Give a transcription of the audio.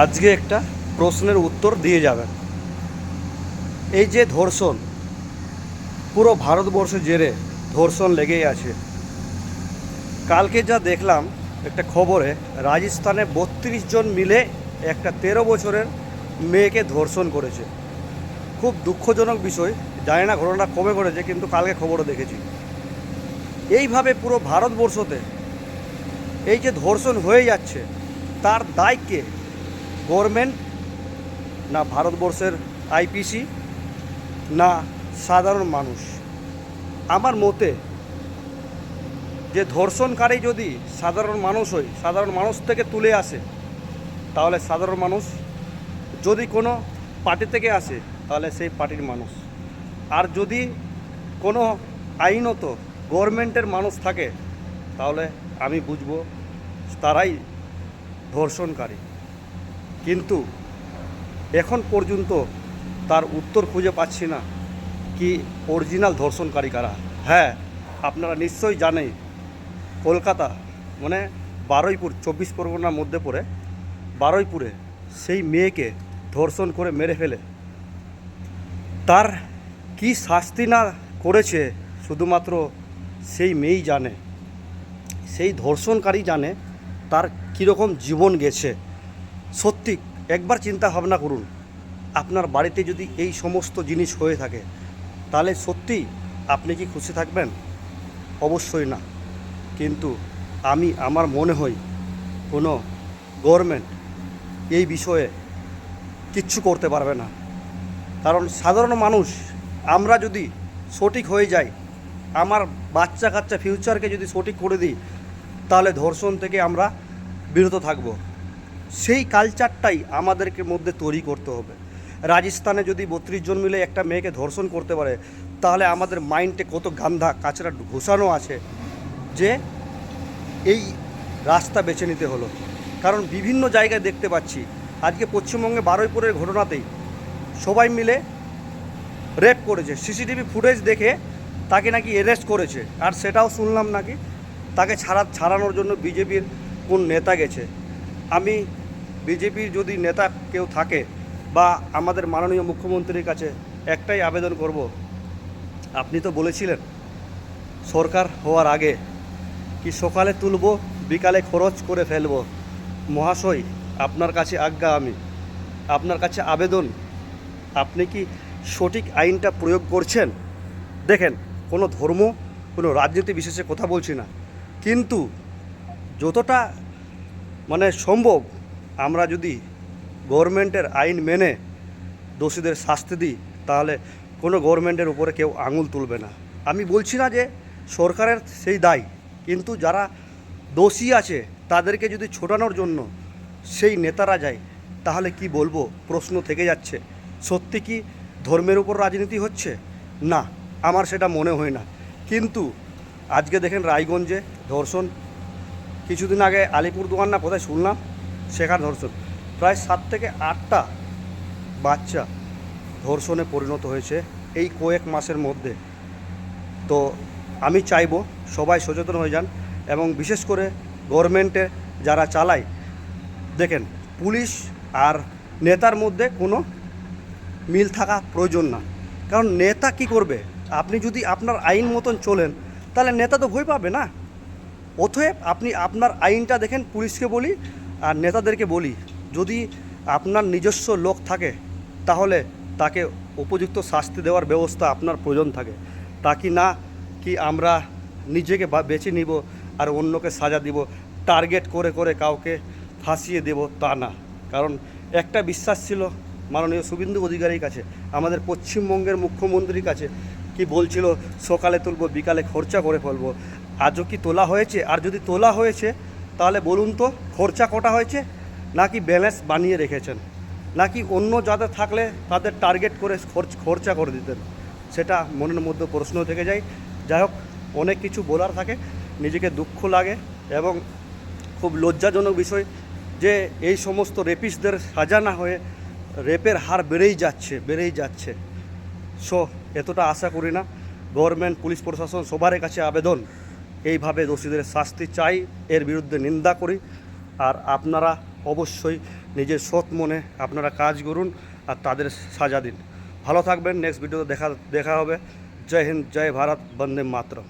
আজকে একটা প্রশ্নের উত্তর দিয়ে যাবেন। এই যে ধর্ষণ, পুরো ভারতবর্ষে জেরে ধর্ষণ লেগেই আছে। কালকে যা দেখলাম একটা খবরে, রাজস্থানে 32 জন মিলে একটা 13 বছরের মেয়েকে ধর্ষণ করেছে। খুব দুঃখজনক বিষয়। জানি না ঘটনাটা কবে ঘটেছে, কিন্তু কালকে খবরও দেখেছি। এইভাবে পুরো ভারতবর্ষতে এই যে ধর্ষণ হয়ে যাচ্ছে, তার দায় কে? গভর্নমেন্ট, না ভারতবর্ষের আইপিসি, না সাধারণ মানুষ? আমার মতে যে ধর্ষণকারী যদি সাধারণ মানুষ হয়, সাধারণ মানুষ থেকে তুলে আসে, তাহলে সাধারণ মানুষ। যদি কোনো পার্টি থেকে আসে, তাহলে সেই পার্টির মানুষ। আর যদি কোনো আইনত গভর্নমেন্টের মানুষ থাকে, তাহলে আমি বুঝবো তারাই ধর্ষণকারী। কিন্তু এখন পর্যন্ত তার উত্তর খুঁজে পাচ্ছি না কি অরিজিনাল ধর্ষণকারী কারা। হ্যাঁ, আপনারা নিশ্চয়ই জানেন, কলকাতা মানে বারুইপুর 24 পরগনার মধ্যে পড়ে বারুইপুরে সেই মেয়েকে ধর্ষণ করে মেরে ফেলে তার কি শাস্তি না করেছে শুধুমাত্র সেই মেয়েই জানে, সেই ধর্ষণকারী জানে তার কীরকম জীবন গেছে। সত্যি একবার চিন্তা ভাবনা করুন, আপনার বাড়িতে যদি এই সমস্ত জিনিস হয়ে থাকে, তাহলে সত্যি আপনি কি খুশি থাকবেন? অবশ্যই না। কিন্তু আমার মনে হয় কোনো গভর্নমেন্ট এই বিষয়ে কিচ্ছু করতে পারবে না। কারণ সাধারণ মানুষ আমরা যদি সঠিক হয়ে যাই, আমার বাচ্চা কাচ্চা ফিউচারকে যদি সঠিক করে দিই, তাহলে ধর্ষণ থেকে আমরা বিরত থাকব। সেই কালচারটাই আমাদেরকে মধ্যে তৈরি করতে হবে। রাজস্থানে যদি 32 জন মিলে একটা মেয়েকে ধর্ষণ করতে পারে, তাহলে আমাদের মাইন্ডে কত গান্ধা কাচরা ঘোষানো আছে যে এই রাস্তা বেছে নিতে হলো। কারণ বিভিন্ন জায়গায় দেখতে পাচ্ছি, আজকে পশ্চিমবঙ্গে বারুইপুরের ঘটনাতেই সবাই মিলে রেপ করেছে। সিসিটিভি ফুটেজ দেখে তাকে নাকি অ্যারেস্ট করেছে, আর সেটাও শুনলাম নাকি তাকে ছাড়ানোর জন্য বিজেপির কোন নেতা গেছে। আমি বিজেপির যদি নেতা কেউ থাকে বা আমাদের মাননীয় মুখ্যমন্ত্রীর কাছে একটাই আবেদন করব, আপনি তো বলেছিলেন সরকার হওয়ার আগে কি সকালে তুলব বিকালে খরচ করে ফেলব। মহাশয়, আপনার কাছে আজ্ঞা, আমি আপনার কাছে আবেদন, আপনি কি সঠিক আইনটা প্রয়োগ করছেন? দেখেন, কোনো ধর্ম, কোনো রাজনীতি বিশেষে কথা বলছি না, কিন্তু যতটা সম্ভব আমরা যদি গভর্নমেন্টের আইন মেনে দোষীদের শাস্তি দিই, তাহলে কোনো গভর্নমেন্টের উপরে কেউ আঙুল তুলবে না। আমি বলছি না যে সরকারের সেই দায়, কিন্তু যারা দোষী আছে তাদেরকে যদি ছোটানোর জন্য সেই নেতারা যায়, তাহলে কি বলবো, প্রশ্ন থেকে যাচ্ছে। সত্যি কি ধর্মের উপর রাজনীতি হচ্ছে? না, আমার সেটা মনে হয় না। কিন্তু আজকে দেখেন রায়গঞ্জে ধর্ষণ, কিছুদিন আগে আলিপুরদুয়ার না কোথায় শুনলাম সেখানে ধর্ষণ, প্রায় 7 থেকে 8টা বাচ্চা ধর্ষণে পরিণত হয়েছে এই কয়েক মাসের মধ্যে। তো আমি চাইবো সবাই সচেতন হয়ে যান, এবং বিশেষ করে গভর্নমেন্টে যারা চালায়, দেখেন পুলিশ আর নেতার মধ্যে কোনো মিল থাকা প্রয়োজন না। কারণ নেতা কি করবে? আপনি যদি আপনার আইন মতন চলেন, তাহলে নেতা তো ভয় পাবে না। অতএব আপনি আপনার আইনটা দেখেন। পুলিশকে বলি আর নেতাদেরকে বলি, যদি আপনার নিজস্ব লোক থাকে, তাহলে তাকে উপযুক্ত শাস্তি দেওয়ার ব্যবস্থা আপনার প্রয়োজন থাকে। তা কি না কি আমরা নিজেকে বেছে নিব আর অন্যকে সাজা দিব, টার্গেট করে করে কাউকে ফাঁসিয়ে দেব, তা না। কারণ একটা বিশ্বাস ছিল মাননীয় শুভেন্দু অধিকারীর কাছে, আমাদের পশ্চিমবঙ্গের মুখ্যমন্ত্রীর কাছে, কি বলছিল সকালে তুলব বিকালে খরচা করে ফেলবো। আজও কি তোলা হয়েছে? আর যদি তোলা হয়েছে, তাহলে বলুন তো খরচা কটা হয়েছে, নাকি ব্যালেন্স বানিয়ে রেখেছেন, নাকি অন্য যাদের থাকলে তাদের টার্গেট করে খরচা করে দিতেন? সেটা মনের মধ্যে প্রশ্ন থেকে যায়। যাই হোক, অনেক কিছু বলার থাকে, নিজেকে দুঃখ লাগে এবং খুব লজ্জাজনক বিষয় যে এই সমস্ত রেপিস্টদের সাজা না হয়ে রেপের হার বেড়েই যাচ্ছে। এতটা আশা করি না। গভর্নমেন্ট, পুলিশ প্রশাসন সবার কাছে আবেদন, এইভাবে দোষীদের শাস্তি চাই, এর বিরুদ্ধে নিন্দা করি। আর আপনারা অবশ্যই নিজের সৎ মনে আপনারা কাজ করুন আর তাদের সাজা দিন। ভালো থাকবেন, নেক্সট ভিডিওতে দেখা হবে। জয় হিন্দ, জয় ভারত, বন্দে মাতরম।